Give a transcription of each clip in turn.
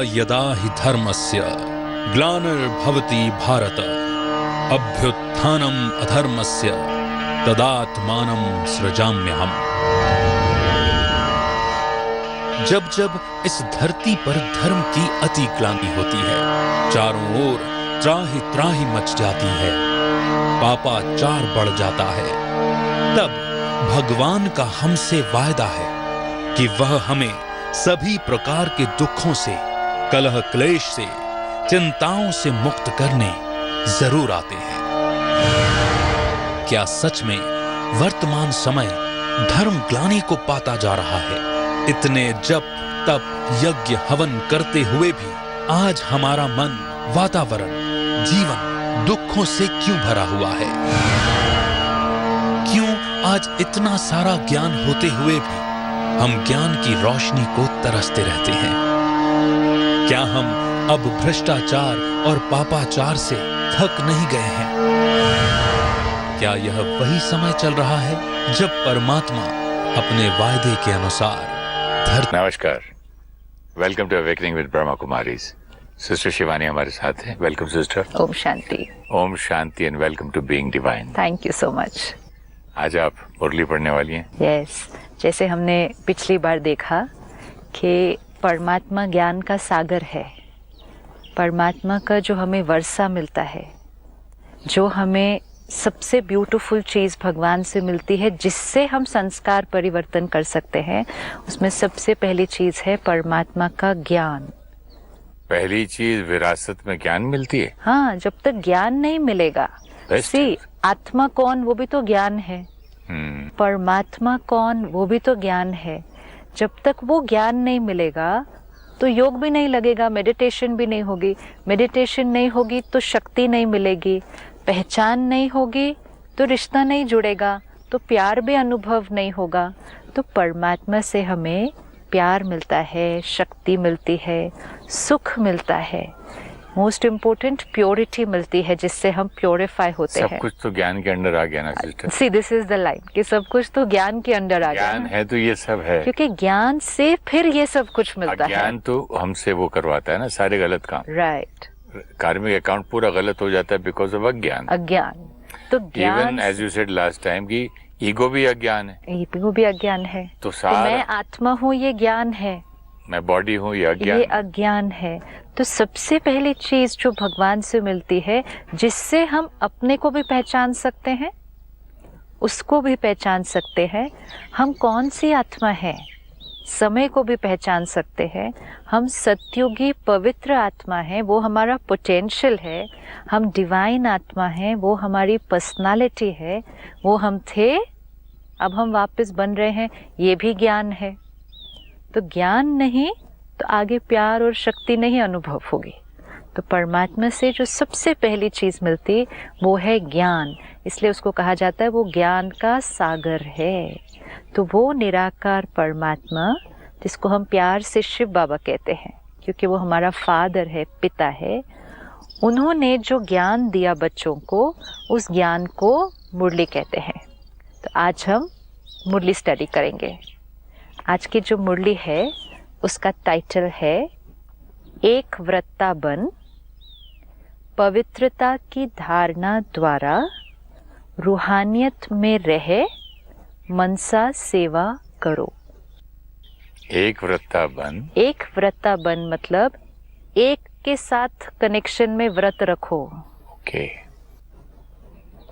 यदा हि धर्मस्य ग्लानिर्भवति भारत अभ्युत्थानम् अधर्मस्य तदात्मानं सृजाम्यहम्। जब जब इस धरती पर धर्म की अति ग्लानि होती है, चारों ओर त्राहि त्राहि मच जाती है, पापाचार बढ़ जाता है, तब भगवान का हमसे वायदा है कि वह हमें सभी प्रकार के दुखों से, कलह क्लेश से, चिंताओं से मुक्त करने जरूर आते हैं। क्या सच में वर्तमान समय धर्म ग्लानि को पाता जा रहा है? इतने जप तप यज्ञ हवन करते हुए भी आज हमारा मन, वातावरण, जीवन दुखों से क्यों भरा हुआ है? क्यों आज इतना सारा ज्ञान होते हुए भी हम ज्ञान की रोशनी को तरसते रहते हैं? क्या हम अब भ्रष्टाचार और पापाचार से थक नहीं गए हैं? क्या यह वही समय चल रहा है जब परमात्मा अपने वायदे के अनुसार नमस्कार, welcome to awakening with Brahma Kumaris. Sister Shivani हमारे साथ है। Welcome sister. Om Shanti. Om Shanti and welcome to being divine. Thank you so much. आज आप मुरली पढ़ने वाली हैं। यस, जैसे हमने पिछली बार देखा कि परमात्मा ज्ञान का सागर है। परमात्मा का जो हमें वर्षा मिलता है, जो हमें सबसे ब्यूटीफुल चीज़ भगवान से मिलती है, जिससे हम संस्कार परिवर्तन कर सकते हैं, उसमें सबसे पहली चीज़ है परमात्मा का ज्ञान। पहली चीज विरासत में ज्ञान मिलती है। हाँ, जब तक ज्ञान नहीं मिलेगा, सी आत्मा कौन, वो भी तो ज्ञान है। परमात्मा कौन, वो भी तो ज्ञान है। जब तक वो ज्ञान नहीं मिलेगा तो योग भी नहीं लगेगा, मेडिटेशन भी नहीं होगी। मेडिटेशन नहीं होगी तो शक्ति नहीं मिलेगी, पहचान नहीं होगी तो रिश्ता नहीं जुड़ेगा, तो प्यार भी अनुभव नहीं होगा। तो परमात्मा से हमें प्यार मिलता है, शक्ति मिलती है, सुख मिलता है, मोस्ट इम्पोर्टेंट प्योरिटी मिलती है, जिससे हम प्योरीफाई होते हैं। सब कुछ तो ज्ञान के अंडर आ गया ना sister. See this is the line कि सब कुछ तो ज्ञान के अंडर आ गया। ज्ञान है तो ये सब है, क्योंकि ज्ञान से फिर ये सब कुछ मिलता है। ज्ञान तो हमसे वो करवाता है ना सारे गलत काम। राइट। कार्मिक अकाउंट पूरा गलत हो जाता है बिकॉज ऑफ अज्ञान। अज्ञान। तो even as you said last time की ईगो भी अज्ञान है। ईगो भी अज्ञान है। तो मैं आत्मा हूँ, ये ज्ञान है। मैं बॉडी हूँ, ये अज्ञान। ये अज्ञान है। तो सबसे पहली चीज जो भगवान से मिलती है, जिससे हम अपने को भी पहचान सकते हैं, उसको भी पहचान सकते हैं, हम कौन सी आत्मा है, समय को भी पहचान सकते हैं, हम सत्युगी पवित्र आत्मा है, वो हमारा पोटेंशियल है, हम डिवाइन आत्मा है, वो हमारी पर्सनालिटी है, वो हम थे, अब हम वापस बन रहे हैं, ये भी ज्ञान है। तो ज्ञान नहीं तो आगे प्यार और शक्ति नहीं अनुभव होगी। तो परमात्मा से जो सबसे पहली चीज़ मिलती वो है ज्ञान, इसलिए उसको कहा जाता है वो ज्ञान का सागर है। तो वो निराकार परमात्मा, जिसको हम प्यार से शिव बाबा कहते हैं, क्योंकि वो हमारा फादर है, पिता है, उन्होंने जो ज्ञान दिया बच्चों को, उस ज्ञान को मुरली कहते हैं। तो आज हम मुरली स्टडी करेंगे। आज की जो मुरली है उसका टाइटल है एक व्रता बन, पवित्रता की धारणा द्वारा रूहानियत में रहे, मनसा सेवा करो। एक व्रता बन। एक व्रता बन मतलब एक के साथ कनेक्शन में व्रत रखो। ओके।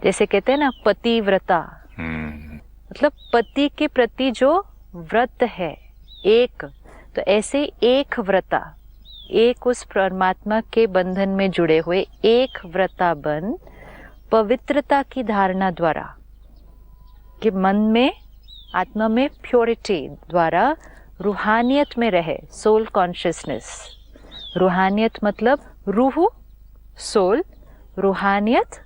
जैसे कहते हैं ना पतिव्रता, मतलब पति के प्रति जो व्रत है एक, तो ऐसे एक व्रता, एक उस परमात्मा के बंधन में जुड़े हुए एक व्रता बन, पवित्रता की धारणा द्वारा, कि मन में, आत्मा में प्योरिटी द्वारा रूहानियत में रहे, सोल कॉन्शियसनेस। रूहानियत मतलब रूह, सोल, रूहानियत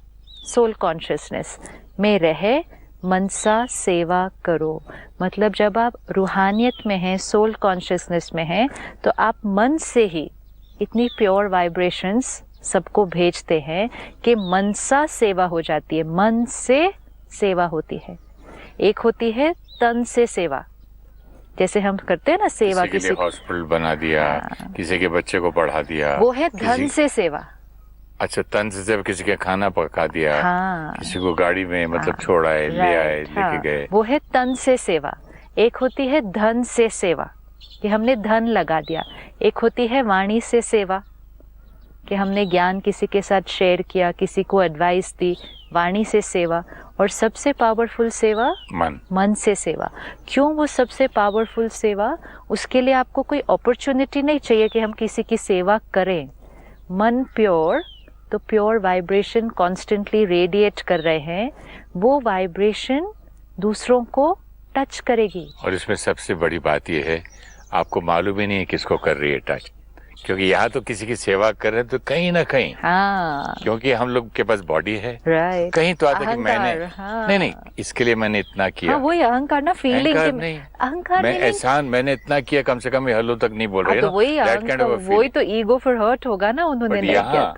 सोल कॉन्शियसनेस में रहे, मनसा सेवा करो। मतलब जब आप रूहानियत में हैं, सोल कॉन्शियसनेस में हैं, तो आप मन से ही इतनी प्योर वाइब्रेशंस सबको भेजते हैं कि मनसा सेवा हो जाती है, मन से सेवा होती है। एक होती है तन से सेवा, जैसे हम करते हैं ना सेवा, किसी के लिए हॉस्पिटल बना दिया, किसी के बच्चे को पढ़ा दिया, वो है धन से सेवा। अच्छा, तन से जब किसी के खाना पका दिया, हाँ, किसी को गाड़ी में मतलब छोड़ आए, ले आए, लेके गए, वो है तन से सेवा। एक होती है धन से सेवा कि हमने धन लगा दिया, एक होती है वाणी से सेवा कि हमने ज्ञान किसी के साथ शेयर किया, किसी को एडवाइस दी, वाणी से सेवा। और सबसे पावरफुल सेवा मन से सेवा। क्यों वो सबसे पावरफुल सेवा? उसके लिए आपको कोई अपॉर्चुनिटी नहीं चाहिए कि हम किसी की सेवा करें। मन प्योर, तो प्योर वाइब्रेशन कॉन्स्टेंटली रेडिएट कर रहे हैं, वो वाइब्रेशन दूसरों को टच करेगी। और इसमें सबसे बड़ी बात यह है, आपको मालूम ही नहीं है किसको कर रही है टच, क्योंकि यहाँ तो किसी की सेवा कर रहे हैं तो कहीं ना कहीं, हाँ, क्योंकि हम लोग के पास बॉडी है, राइट, कहीं तो आता कि मैंने नहीं इसके लिए मैंने इतना किया। हाँ, वही अहंकार ना, फीलिंग नहीं, अहंकार मैं एहसान मैंने इतना किया, कम से कम ये हेलो तक नहीं बोल रहे तो वही वही तो ईगो फिर हर्ट होगा ना उन्होंने नहीं किया।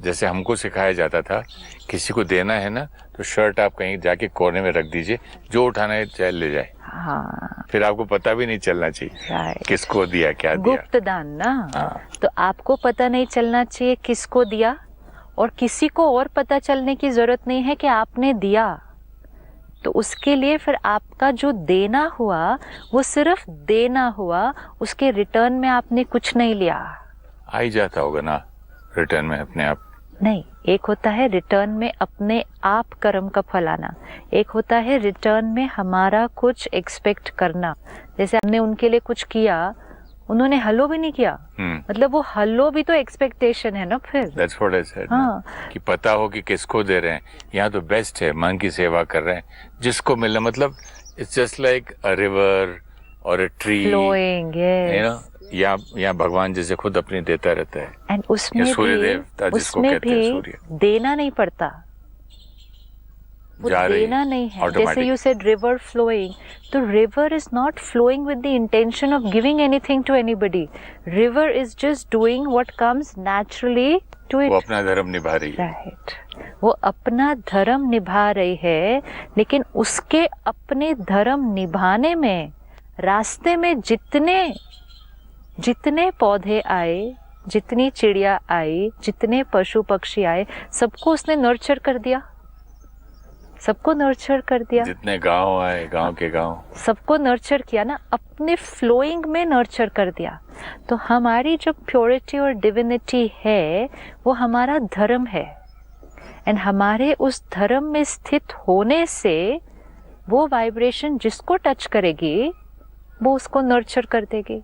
जैसे हमको सिखाया जाता था, किसी को देना है ना तो शर्ट आप कहीं जाके कोने में रख दीजिए, जो उठाना है चाहे ले जाए। हाँ, फिर आपको पता भी नहीं चलना चाहिए किसको दिया, क्या दिया। गुप्त दान ना, तो आपको पता नहीं चलना चाहिए किसको दिया, और किसी को और पता चलने की जरूरत नहीं है कि आपने दिया। तो उसके लिए फिर आपका जो देना हुआ वो सिर्फ देना हुआ, उसके रिटर्न में आपने कुछ नहीं लिया। आ ही जाता होगा ना रिटर्न में अपने आप? नहीं, एक होता है रिटर्न में अपने आप कर्म का फल आना, एक होता है रिटर्न में हमारा कुछ एक्सपेक्ट करना। जैसे हमने उनके लिए कुछ किया, उन्होंने हलो भी नहीं किया, मतलब वो हलो भी तो एक्सपेक्टेशन है ना फिर। That's what I said, हाँ, कि पता हो कि किसको दे रहे हैं। यहाँ तो बेस्ट है, मन की सेवा कर रहे हैं, जिसको मिलना, मतलब it's just like a river और a tree flowing, you know, या भगवान जैसे खुद अपनी देता रहता है। एंड उसमें भी देना नहीं पड़ता, वो देना नहीं है। जैसे यू सेड रिवर फ्लोइंग, तो river is not flowing with the intention of giving anything to anybody. River is just doing what comes naturally to it. वो अपना धर्म निभा रही है, राइट, वो अपना धर्म निभा रही है, लेकिन उसके अपने धर्म निभाने में रास्ते में जितने पौधे आए, जितनी चिड़िया आई, जितने पशु पक्षी आए, सबको उसने नर्चर कर दिया, सबको नर्चर कर दिया। जितने गांव आए, गांव के गांव, सबको नर्चर किया ना, अपने फ्लोइंग में नर्चर कर दिया। तो हमारी जो प्योरिटी और डिविनिटी है वो हमारा धर्म है, एंड हमारे उस धर्म में स्थित होने से वो वाइब्रेशन जिसको टच करेगी वो उसको नर्चर कर देगी,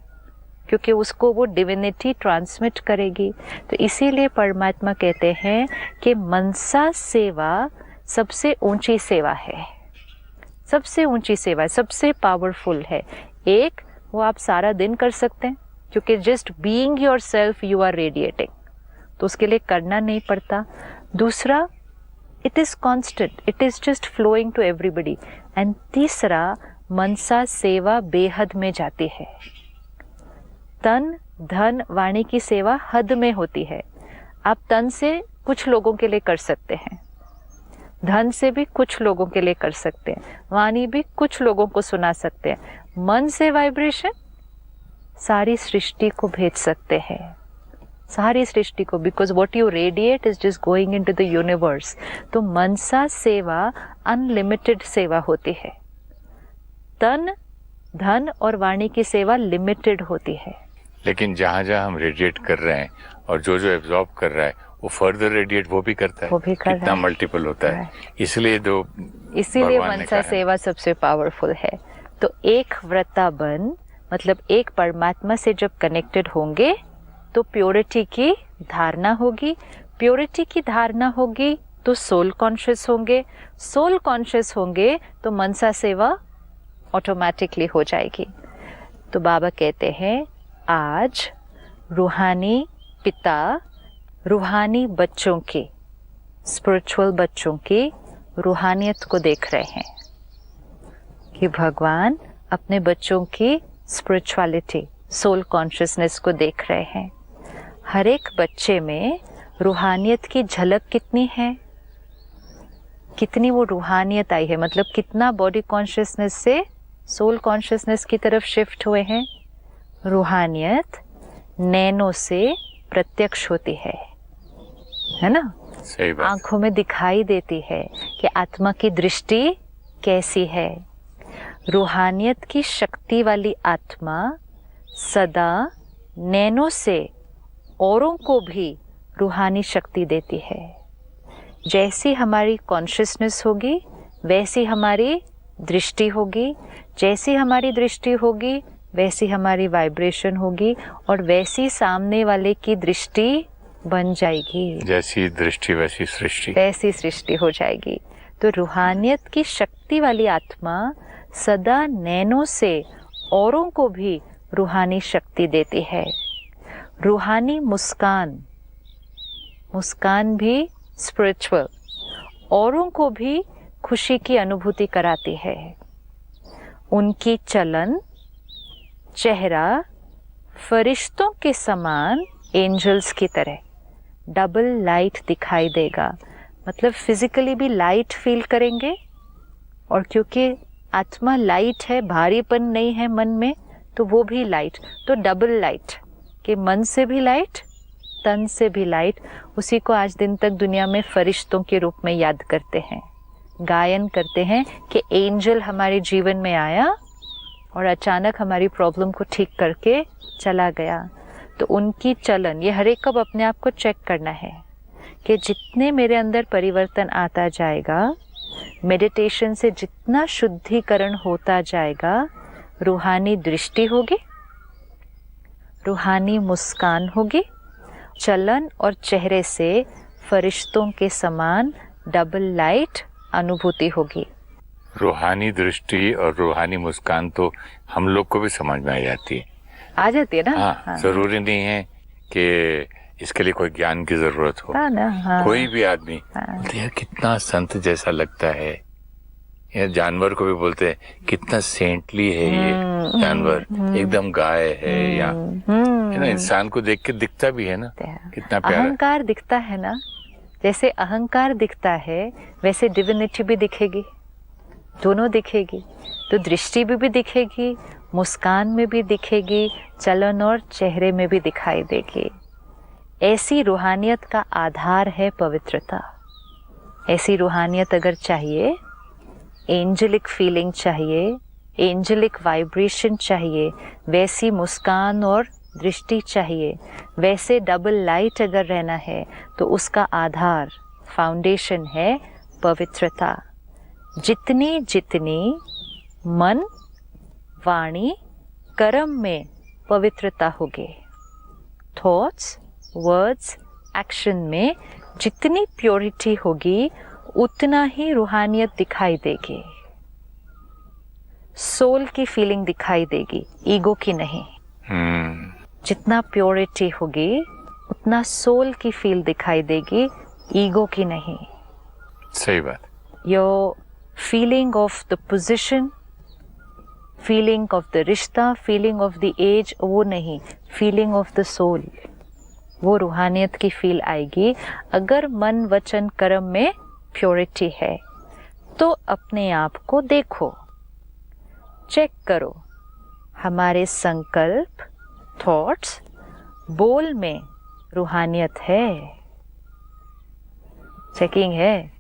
क्योंकि उसको वो डिविनिटी ट्रांसमिट करेगी। तो इसीलिए परमात्मा कहते हैं कि मनसा सेवा सबसे ऊंची सेवा है, सबसे ऊंची सेवा है, सबसे पावरफुल है। एक, वो आप सारा दिन कर सकते हैं, क्योंकि just being yourself you are radiating, तो उसके लिए करना नहीं पड़ता। दूसरा, it is constant, it is just flowing to everybody. And तीसरा, मनसा सेवा बेहद में जाती है। तन, धन, वाणी की सेवा हद में होती है। आप तन से कुछ लोगों के लिए कर सकते हैं, धन से भी कुछ लोगों के लिए कर सकते हैं, वाणी भी कुछ लोगों को सुना सकते हैं। मन से वाइब्रेशन सारी सृष्टि को भेज सकते हैं, सारी सृष्टि को, because what you radiate is just going into the universe. तो मनसा सेवा अनलिमिटेड सेवा होती है, तन, धन और वाणी की सेवा लिमिटेड होती है। लेकिन जहाँ जहाँ हम रेडिएट कर रहे हैं और जो जो एब्जॉर्ब कर रहा है वो फर्दर रेडिएट वो भी करता है, वो भी कर कितना मल्टीपल होता है। इसीलिए मनसा सेवा सबसे पावरफुल है। तो एक व्रताबन मतलब एक परमात्मा से जब कनेक्टेड होंगे तो प्योरिटी की धारणा होगी, प्योरिटी की धारणा होगी तो सोल कॉन्शियस होंगे, सोल कॉन्शियस होंगे तो मनसा सेवा ऑटोमेटिकली हो जाएगी। तो बाबा कहते हैं आज रूहानी पिता रूहानी बच्चों की, स्पिरिचुअल बच्चों की रूहानियत को देख रहे हैं कि भगवान अपने बच्चों की स्पिरिचुअलिटी, सोल कॉन्शियसनेस को देख रहे हैं। हर एक बच्चे में रूहानियत की झलक कितनी है, कितनी वो रूहानियत आई है, मतलब कितना बॉडी कॉन्शियसनेस से सोल कॉन्शियसनेस की तरफ शिफ्ट हुए हैं, रूहानियत नैनो से प्रत्यक्ष होती है ना? सही बात। आंखों में दिखाई देती है कि आत्मा की दृष्टि कैसी है। रूहानियत की शक्ति वाली आत्मा सदा नैनो से औरों को भी रूहानी शक्ति देती है। जैसी हमारी कॉन्शियसनेस होगी वैसी हमारी दृष्टि होगी, जैसी हमारी दृष्टि होगी वैसी हमारी वाइब्रेशन होगी, और वैसी सामने वाले की दृष्टि बन जाएगी। जैसी दृष्टि वैसी सृष्टि, वैसी सृष्टि हो जाएगी। तो रूहानियत की शक्ति वाली आत्मा सदा नैनो से औरों को भी रूहानी शक्ति देती है। रूहानी मुस्कान, मुस्कान भी स्पिरिचुअल, औरों को भी खुशी की अनुभूति कराती है। उनकी चलन, चेहरा फरिश्तों के समान, एंजल्स की तरह डबल लाइट दिखाई देगा। मतलब फिजिकली भी लाइट फील करेंगे, और क्योंकि आत्मा लाइट है, भारीपन नहीं है मन में, तो वो भी लाइट, तो डबल लाइट कि मन से भी लाइट, तन से भी लाइट। उसी को आज दिन तक दुनिया में फरिश्तों के रूप में याद करते हैं, गायन करते हैं कि एंजल हमारे जीवन में आया और अचानक हमारी प्रॉब्लम को ठीक करके चला गया। तो उनकी चलन, ये हर एक को अपने आप को चेक करना है कि जितने मेरे अंदर परिवर्तन आता जाएगा, मेडिटेशन से जितना शुद्धिकरण होता जाएगा, रूहानी दृष्टि होगी, रूहानी मुस्कान होगी, चलन और चेहरे से फरिश्तों के समान डबल लाइट अनुभूति होगी। रूहानी दृष्टि और रूहानी मुस्कान तो हम लोग को भी समझ में आ जाती है, आ जाती है ना? हाँ। जरूरी नहीं है कि इसके लिए कोई ज्ञान की जरूरत हो। हाँ। कोई भी आदमी बोलते यार कितना संत जैसा लगता है, या जानवर को भी बोलते हैं कितना सेंटली है ये जानवर, एकदम गाय है, या है ना, इंसान को देख के दिखता भी है ना कितना प्यारा। अहंकार दिखता है ना, जैसे अहंकार दिखता है वैसे डिविनिटी भी दिखेगी, दोनों दिखेगी। तो दृष्टि भी दिखेगी, मुस्कान में भी दिखेगी, चलन और चेहरे में भी दिखाई देगी। ऐसी रूहानियत का आधार है पवित्रता। ऐसी रूहानियत अगर चाहिए, एंजेलिक फीलिंग चाहिए, एंजेलिक वाइब्रेशन चाहिए, वैसी मुस्कान और दृष्टि चाहिए, वैसे डबल लाइट अगर रहना है, तो उसका आधार, फाउंडेशन है पवित्रता। जितनी जितनी मन, वाणी, कर्म में पवित्रता होगी, थॉट्स, वर्ड्स, एक्शन में जितनी प्योरिटी होगी, उतना ही रूहानियत दिखाई देगी, सोल की फीलिंग दिखाई देगी, ईगो की नहीं। जितना प्योरिटी होगी उतना सोल की फील दिखाई देगी, ईगो की नहीं। सही बात। Your feeling of the position, feeling of the रिश्ता, फीलिंग ऑफ द एज, वो नहीं, फीलिंग ऑफ द सोल, वो रूहानियत की फील आएगी अगर मन, वचन, कर्म में प्योरिटी है। तो अपने आप को देखो, चेक करो, हमारे संकल्प, थॉट्स, बोल में रूहानियत है? चेकिंग है।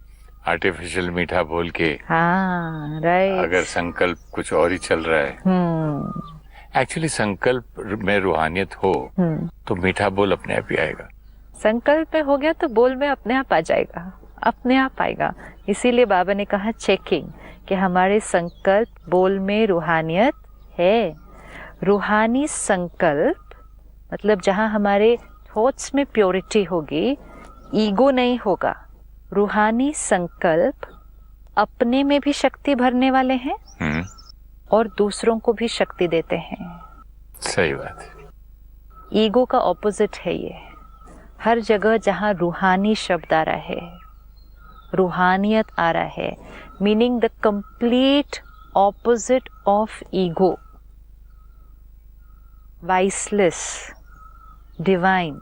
आर्टिफिशियल मीठा बोल के, हाँ, राइट। अगर संकल्प कुछ और ही चल रहा है, एक्चुअली संकल्प में रूहानियत हो तो मीठा बोल अपने आप ही आएगा। संकल्प में हो गया तो बोल में अपने आप आ जाएगा, अपने आप आएगा। इसीलिए बाबा ने कहा चेकिंग, कि हमारे संकल्प, बोल में रूहानियत है। रूहानी संकल्प मतलब जहाँ हमारे थॉट्स में प्योरिटी होगी, ईगो नहीं होगा। रूहानी संकल्प अपने में भी शक्ति भरने वाले हैं और दूसरों को भी शक्ति देते हैं। सही बात है। ईगो का ऑपोजिट है ये। हर जगह जहाँ रूहानी शब्द आ रहा है, रूहानियत आ रहा है, meaning the complete opposite of ego, viceless, divine.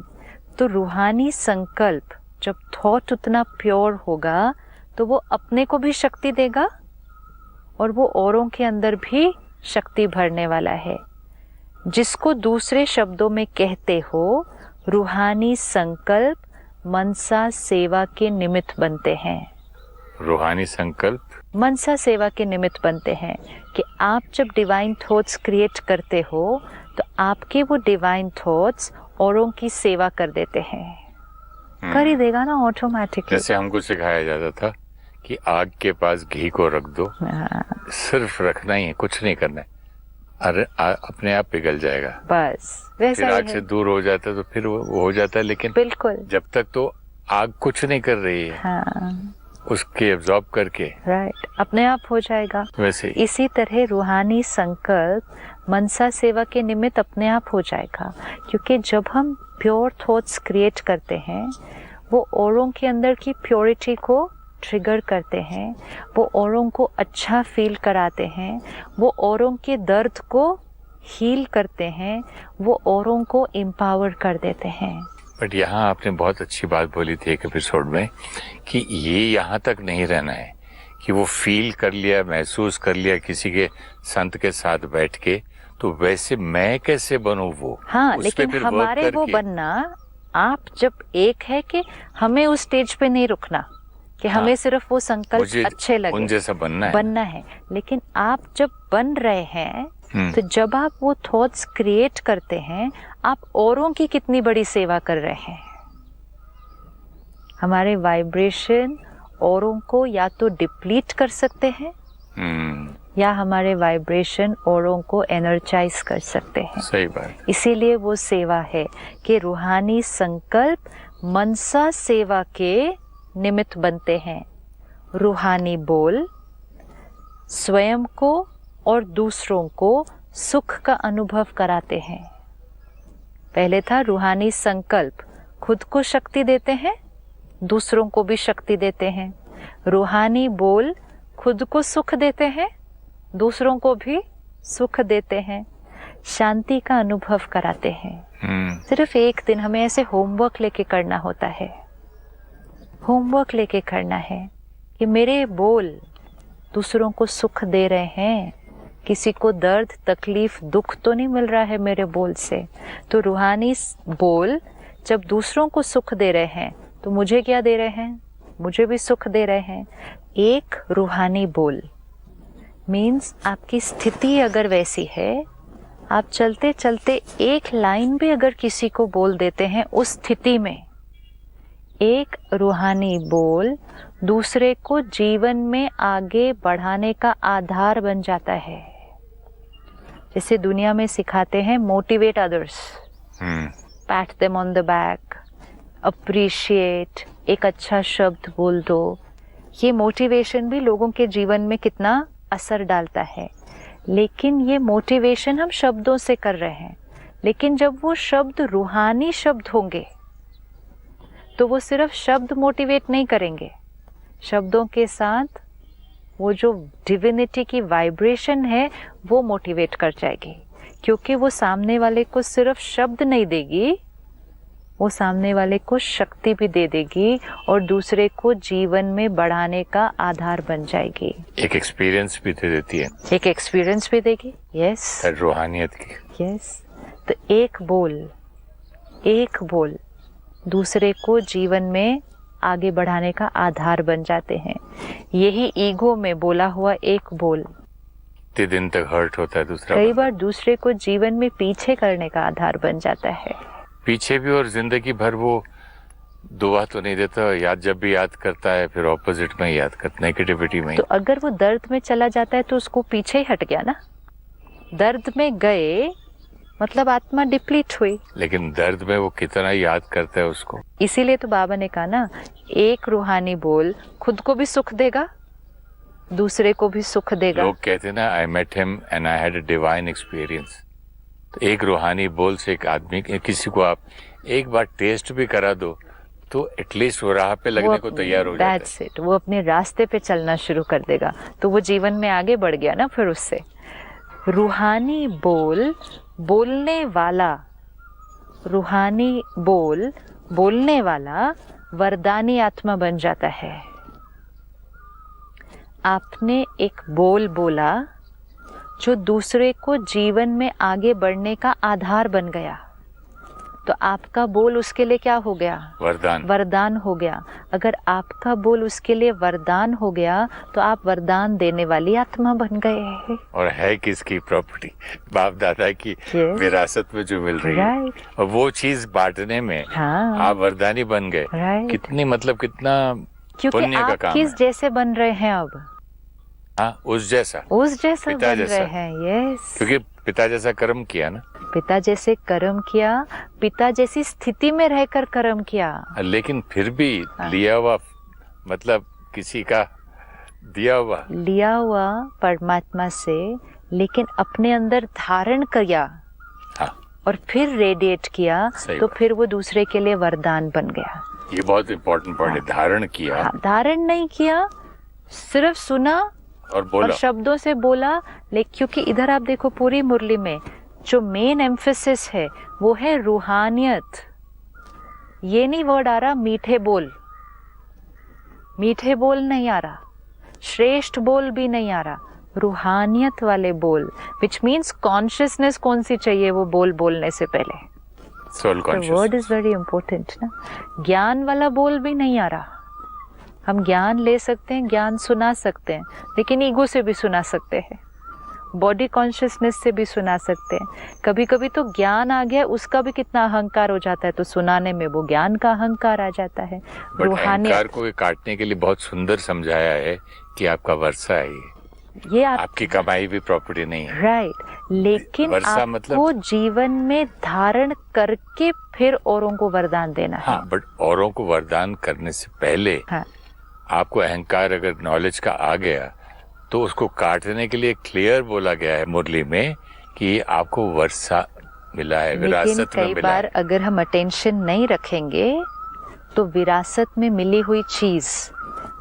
तो रूहानी संकल्प जब थॉट उतना प्योर होगा तो वो अपने को भी शक्ति देगा और वो औरों के अंदर भी शक्ति भरने वाला है, जिसको दूसरे शब्दों में कहते हो रूहानी संकल्प मनसा सेवा के निमित्त बनते हैं। रूहानी संकल्प मनसा सेवा के निमित्त बनते हैं कि आप जब डिवाइन थॉट्स क्रिएट करते हो तो आपके वो डिवाइन थॉट्स औरों की सेवा कर देते हैं। कर ही देगा ना ऑटोमेटिकली। जैसे हमको सिखाया जाता था कि आग के पास घी को रख दो, सिर्फ रखना ही है, कुछ नहीं करना है, अरे अपने आप पिघल जाएगा। बस वैसा फिर ही आग है। से दूर हो जाता है तो फिर वो हो जाता है, लेकिन बिल्कुल जब तक तो आग कुछ नहीं कर रही है, हाँ उसके एब्जॉर्ब करके राइट अपने आप हो जाएगा। वैसे ही इसी तरह रूहानी संकल्प मनसा सेवा के निमित्त अपने आप हो जाएगा, क्योंकि जब हम प्योर थॉट्स क्रिएट करते हैं वो औरों के अंदर की प्योरिटी को ट्रिगर करते हैं, वो औरों को अच्छा फील कराते हैं, वो औरों के दर्द को हील करते हैं, वो औरों को एम्पावर कर देते हैं। बट यहाँ आपने बहुत अच्छी बात बोली थी एक एपिसोड में कि ये यहाँ तक नहीं रहना है कि वो फील कर लिया, महसूस कर लिया किसी के संत के साथ बैठ के, तो वैसे मैं कैसे बनूं वो। हाँ, उस पे लेकिन फिर work हमारे वो करके। बनना, आप जब एक है कि हमें उस स्टेज पे नहीं रुकना कि हाँ, हमें सिर्फ वो संकल्प मुझे अच्छे लगे, उन जैसा बनना है। लेकिन आप जब बन रहे हैं तो जब आप वो थॉट्स क्रिएट करते हैं, आप औरों की कितनी बड़ी सेवा कर रहे हैं। हमारे वाइब्रेशन औरों को या तो डिप्लीट कर सकते हैं या हमारे वाइब्रेशन औरों को एनर्जाइज कर सकते हैं। सही बात। इसीलिए वो सेवा है कि रूहानी संकल्प मनसा सेवा के निमित्त बनते हैं। रूहानी बोल स्वयं को और दूसरों को सुख का अनुभव कराते हैं। पहले था रूहानी संकल्प खुद को शक्ति देते हैं, दूसरों को भी शक्ति देते हैं। रूहानी बोल खुद को सुख देते हैं, दूसरों को भी सुख देते हैं, शांति का अनुभव कराते हैं। सिर्फ एक दिन हमें ऐसे होमवर्क लेके करना होता है, होमवर्क लेके करना है कि मेरे बोल दूसरों को सुख दे रहे हैं, किसी को दर्द तकलीफ दुख तो नहीं मिल रहा है मेरे बोल से। तो रूहानी बोल जब दूसरों को सुख दे रहे हैं तो मुझे क्या दे रहे हैं, मुझे भी सुख दे रहे हैं। एक रूहानी बोल मीन्स आपकी स्थिति अगर वैसी है, आप चलते चलते एक लाइन भी अगर किसी को बोल देते हैं उस स्थिति में, एक रूहानी बोल दूसरे को जीवन में आगे बढ़ाने का आधार बन जाता है। जैसे दुनिया में सिखाते हैं motivate others, PAT them on the back, appreciate, एक अच्छा शब्द बोल दो। ये मोटिवेशन भी लोगों के जीवन में कितना असर डालता है। लेकिन ये मोटिवेशन हम शब्दों से कर रहे हैं, लेकिन जब वो शब्द रूहानी शब्द होंगे तो वो सिर्फ शब्द मोटिवेट नहीं करेंगे, शब्दों के साथ वो जो डिविनिटी की वाइब्रेशन है वो मोटिवेट कर जाएगी। क्योंकि वो सामने वाले को सिर्फ शब्द नहीं देगी, वो सामने वाले को शक्ति भी दे देगी और दूसरे को जीवन में बढ़ाने का आधार बन जाएगी। एक एक्सपीरियंस भी दे देती है, एक एक्सपीरियंस भी देगी। यस, रूहानियत की। यस, तो एक बोल दूसरे को जीवन में आगे बढ़ाने का आधार बन जाते हैं। यही ईगो में बोला हुआ एक बोल कितने दिन तक हर्ट होता है दूसरा, कई बार दूसरे को जीवन में पीछे करने का आधार बन जाता है। पीछे भी और जिंदगी भर वो दुआ तो नहीं देता, याद जब भी याद करता है फिर ऑपोजिट में याद करता, नेगेटिविटी में। तो अगर वो दर्द में चला जाता है तो उसको पीछे ही हट गया ना। दर्द में गए मतलब आत्मा डिप्लीट हुई। लेकिन दर्द में वो कितना याद करता है उसको। इसीलिए तो बाबा ने कहा ना, एक रूहानी बोल खुद को भी सुख देगा, दूसरे को भी सुख देगा। लोग कहते हैं ना, I met him and I had a divine experience. तो एक रूहानी बोल से एक आदमी, किसी को आप एक बार टेस्ट भी करा दो तो एटलीस्ट वो राह पे लगने को तैयार हो जाता है। That's it, वो अपने रास्ते पे चलना शुरू कर देगा, तो वो जीवन में आगे बढ़ गया ना फिर उससे। रूहानी बोल बोलने वाला, रूहानी बोल बोलने वाला वरदानी आत्मा बन जाता है। आपने एक बोल बोला जो दूसरे को जीवन में आगे बढ़ने का आधार बन गया, तो आपका बोल उसके लिए क्या हो गया? वरदान। वरदान हो गया। अगर आपका बोल उसके लिए वरदान हो गया तो आप वरदान देने वाली आत्मा बन गए। और है किसकी प्रॉपर्टी? बाप दादा की विरासत में जो मिल रही है, और वो चीज बांटने में आप वरदानी बन गए। कितनी मतलब कितना पुण्य का काम है। किस जैसे बन रहे हैं अब? हाँ, उस जैसा बन रहे हैं। यस, क्योंकि पिता जैसा कर्म किया ना। पिता जैसे कर्म किया, पिता जैसी स्थिति में रहकर कर्म किया। लेकिन फिर भी लिया हुआ, मतलब किसी का लिया हुआ परमात्मा से, लेकिन अपने अंदर धारण किया। हाँ। और फिर रेडिएट किया, तो फिर वो दूसरे के लिए वरदान बन गया। ये बहुत इम्पोर्टेंट पॉइंट है। धारण किया। धारण नहीं किया, सिर्फ सुना और बोला, और शब्दों से बोला। लेकिन क्योंकि इधर आप देखो, पूरी मुरली में जो मेन एम्फेसिस है वो है रूहानियत। ये नहीं वर्ड आ रहा मीठे बोल नहीं आ रहा, श्रेष्ठ बोल भी नहीं आ रहा, रूहानियत वाले बोल, विच मीन्स कॉन्शियसनेस कौन सी चाहिए वो बोल बोलने से पहले। Soul conscious word is very important ना। ज्ञान वाला बोल भी नहीं आ रहा। हम ज्ञान ले सकते हैं, ज्ञान सुना सकते हैं, लेकिन ईगो से भी सुना सकते हैं, बॉडी कॉन्शियसनेस से भी सुना सकते हैं। कभी कभी तो ज्ञान आ गया, उसका भी कितना अहंकार हो जाता है, तो सुनाने में वो ज्ञान का अहंकार आ जाता है। रूहानी अहंकार को काटने के लिए बहुत सुंदर समझाया है कि आपका वर्षा है, ये आपकी कमाई भी प्रॉपर्टी नहीं है। राइट, लेकिन आपको मतलब जीवन में धारण करके फिर औरों को वरदान देना है। हाँ, बट औरों को वरदान करने से पहले आपको अहंकार अगर नॉलेज का आ गया तो उसको काटने के लिए क्लियर बोला गया है मुरली में कि आपको वर्षा मिला है, विरासत में मिला है। कई बार अगर हम अटेंशन नहीं रखेंगे तो विरासत में मिली हुई चीज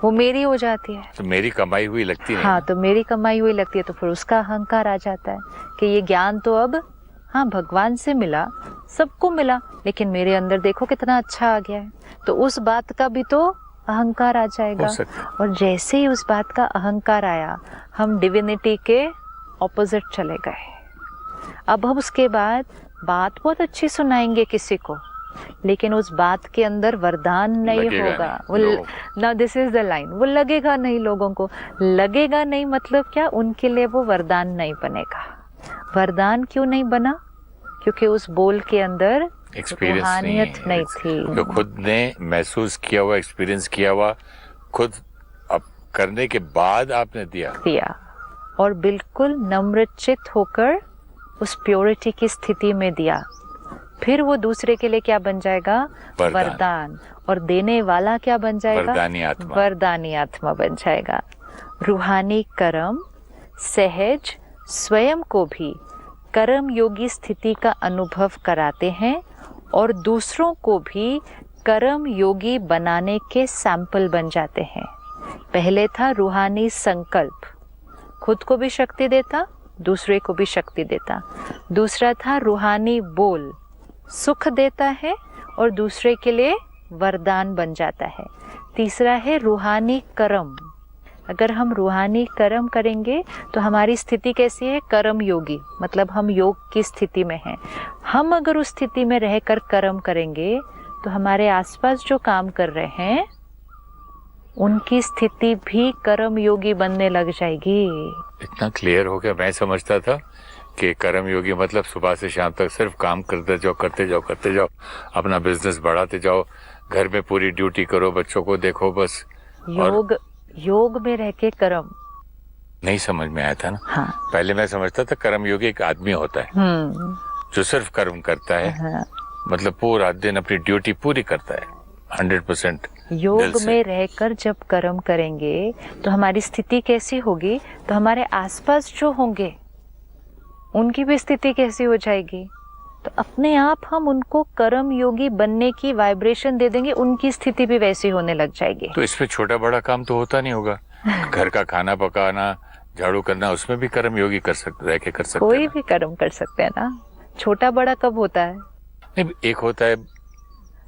वो मेरी हो जाती है, तो मेरी कमाई हुई लगती है। हाँ, तो मेरी कमाई हुई लगती है, तो फिर उसका अहंकार आ जाता है कि ये ज्ञान तो अब भगवान से मिला, सबको मिला, लेकिन मेरे अंदर देखो कितना अच्छा आ गया है, तो उस बात का भी तो अहंकार आ जाएगा। और जैसे ही उस बात का अहंकार आया, हम डिविनिटी के ऑपोजिट चले गए। अब हम उसके बाद बात बहुत अच्छी सुनाएंगे किसी को, लेकिन उस बात के अंदर वरदान नहीं होगा। वो ना, दिस इज द लाइन, वो लगेगा नहीं लोगों को। लगेगा नहीं मतलब क्या? उनके लिए वो वरदान नहीं बनेगा। वरदान क्यों नहीं बना? क्योंकि उस बोल के अंदर रूहानियत नहीं थी। जो खुद ने महसूस किया हुआ, एक्सपीरियंस किया हुआ, खुद अब करने के बाद आपने दिया और बिल्कुल नम्रचित होकर उस प्योरिटी की स्थिति में दिया। फिर वो दूसरे के लिए क्या बन जाएगा? वरदान। और देने वाला क्या बन जाएगा? वरदानी आत्मा बन जाएगा। रूहानी कर्म सहज स्वयं को भी कर्म योगी स्थिति का अनुभव कराते हैं और दूसरों को भी कर्म योगी बनाने के सैंपल बन जाते हैं। पहले था रूहानी संकल्प, खुद को भी शक्ति देता, दूसरे को भी शक्ति देता। दूसरा था रूहानी बोल, सुख देता है और दूसरे के लिए वरदान बन जाता है। तीसरा है रूहानी कर्म। अगर हम रूहानी कर्म करेंगे तो हमारी स्थिति कैसी है? कर्म योगी, मतलब हम योग की स्थिति में हैं। हम अगर उस स्थिति में रहकर कर्म करेंगे तो हमारे आसपास जो काम कर रहे हैं उनकी स्थिति भी कर्म योगी बनने लग जाएगी। इतना क्लियर हो गया। मैं समझता था कि कर्म योगी मतलब सुबह से शाम तक सिर्फ काम करते जाओ, अपना बिजनेस बढ़ाते जाओ, घर में पूरी ड्यूटी करो, बच्चों को देखो, बस। योग में रह के कर्म नहीं समझ में आया था ना। हाँ। पहले मैं समझता था कर्म योगी एक आदमी होता है जो सिर्फ कर्म करता है। हाँ। मतलब पूरा दिन अपनी ड्यूटी पूरी करता है 100%। योग में रहकर जब कर्म करेंगे तो हमारी स्थिति कैसी होगी? तो हमारे आसपास जो होंगे उनकी भी स्थिति कैसी हो जाएगी? तो अपने आप हम उनको कर्म योगी बनने की वाइब्रेशन दे देंगे, उनकी स्थिति भी वैसी होने लग जाएगी। तो इसमें छोटा बड़ा काम तो होता नहीं होगा। घर का खाना पकाना, झाड़ू करना, उसमें भी कर्म योगी कर सकते कोई भी कर्म कर सकते हैं ना। छोटा बड़ा कब होता है? नहीं, एक होता है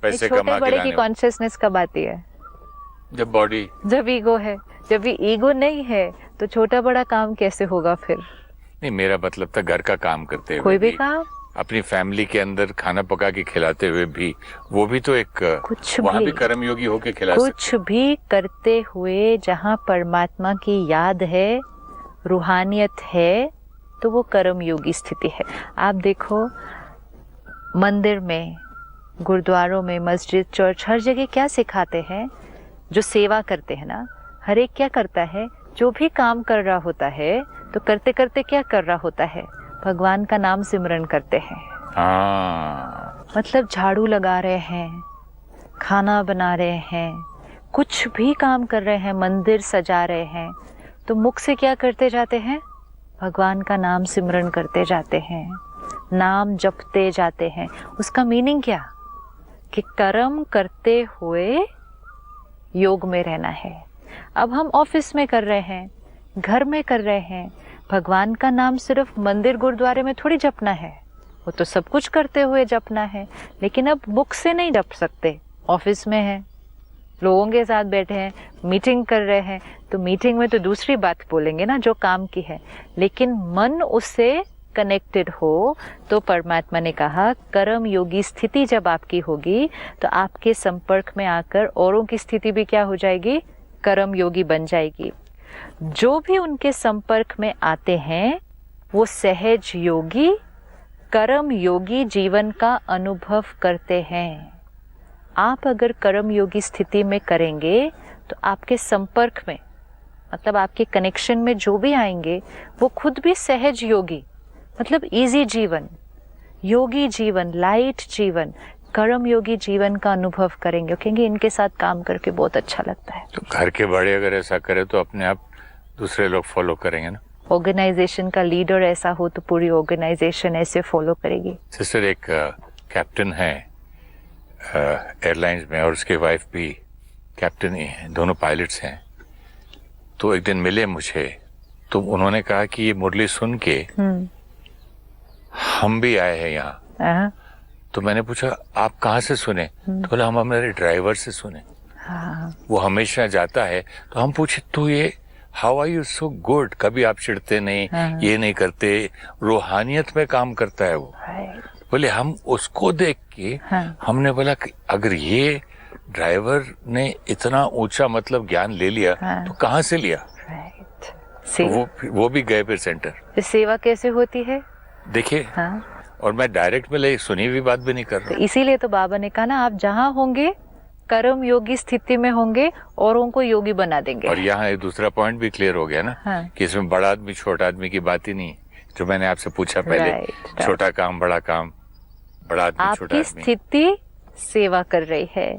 पैसे कमा के लाने। बड़े की कॉन्शियसनेस कब आती है? जब ईगो है। जब ईगो है। जब ईगो नहीं है तो छोटा बड़ा काम कैसे होगा फिर? नहीं, मेरा मतलब था घर का काम करते हुए कोई भी काम, अपनी फैमिली के अंदर खाना पका के खिलाते हुए भी, वो भी तो एक कुछ वहाँ भी भी कर्म योगी होके खिला कुछ भी करते हुए जहाँ परमात्मा की याद है, रूहानियत है, तो वो कर्म योगी स्थिति है। आप देखो मंदिर में, गुरुद्वारों में, मस्जिद, चर्च, हर जगह क्या सिखाते हैं? जो सेवा करते हैं ना, हर एक क्या करता है? जो भी काम कर रहा होता है तो करते करते क्या कर रहा होता है? भगवान का नाम सिमरन करते हैं। हाँ, मतलब झाड़ू लगा रहे हैं, खाना बना रहे हैं, कुछ भी काम कर रहे हैं, मंदिर सजा रहे हैं, तो मुख से क्या करते जाते हैं? भगवान का नाम सिमरन करते जाते हैं, नाम जपते जाते हैं। उसका मीनिंग क्या? कि कर्म करते हुए योग में रहना है। अब हम ऑफिस में कर रहे हैं, घर में कर रहे हैं, भगवान का नाम सिर्फ मंदिर गुरुद्वारे में थोड़ी जपना है, वो तो सब कुछ करते हुए जपना है। लेकिन अब मुख से नहीं जप सकते, ऑफिस में है, लोगों के साथ बैठे हैं, मीटिंग कर रहे हैं, तो मीटिंग में तो दूसरी बात बोलेंगे ना जो काम की है, लेकिन मन उससे कनेक्टेड हो तो परमात्मा ने कहा कर्म योगी स्थिति जब आपकी होगी तो आपके संपर्क में आकर औरों की स्थिति भी क्या हो जाएगी? कर्म योगी बन जाएगी। जो भी उनके संपर्क में आते हैं वो सहज योगी, कर्म योगी जीवन का अनुभव करते हैं। आप अगर कर्म योगी स्थिति में करेंगे तो आपके संपर्क में, मतलब आपके कनेक्शन में जो भी आएंगे वो खुद भी सहज योगी, मतलब इजी जीवन, योगी जीवन, लाइट जीवन, कर्म योगी जीवन का अनुभव करेंगे, कहेंगे इनके साथ काम करके बहुत अच्छा लगता है। तो घर के बड़े अगर ऐसा करे तो अपने आप दूसरे लोग फॉलो करेंगे ना। ऑर्गेनाइजेशन का लीडर ऐसा हो तो पूरी ऑर्गेनाइजेशन ऐसे फॉलो करेगी। सिस्टर, एक कैप्टन है एयरलाइंस में और उसकी वाइफ भी कैप्टन ही है, दोनों पायलट्स हैं। तो एक दिन मिले मुझे, तो उन्होंने कहा कि ये मुरली सुन के हम भी आए हैं यहाँ। तो मैंने पूछा आप कहाँ से सुने? तो बोला हम हमारे ड्राइवर से सुने। वो हमेशा जाता है, तो हम पूछे तो ये how are you so good, कभी आप चिढ़ते नहीं, ये नहीं करते, रूहानियत में काम करता है वो। बोले हम उसको देख के हमने बोला कि अगर ये ड्राइवर ने इतना ऊंचा मतलब ज्ञान ले लिया तो कहाँ से लिया? तो वो भी गए फिर सेंटर। सेवा कैसे होती है देखिए। और मैं डायरेक्ट में सुनी हुई बात भी नहीं कर रहा। तो इसीलिए तो बाबा ने कहा ना, आप जहाँ होंगे कर्म योगी स्थिति में होंगे, औरों को योगी बना देंगे। और यहाँ एक दूसरा पॉइंट भी क्लियर हो गया ना, कि इसमें बड़ा आदमी छोटा आदमी की बात ही नहीं, जो मैंने आपसे पूछा पहले। छोटा काम बड़ा काम, बड़ा आदमी छोटा आदमी। आपकी स्थिति सेवा कर रही है।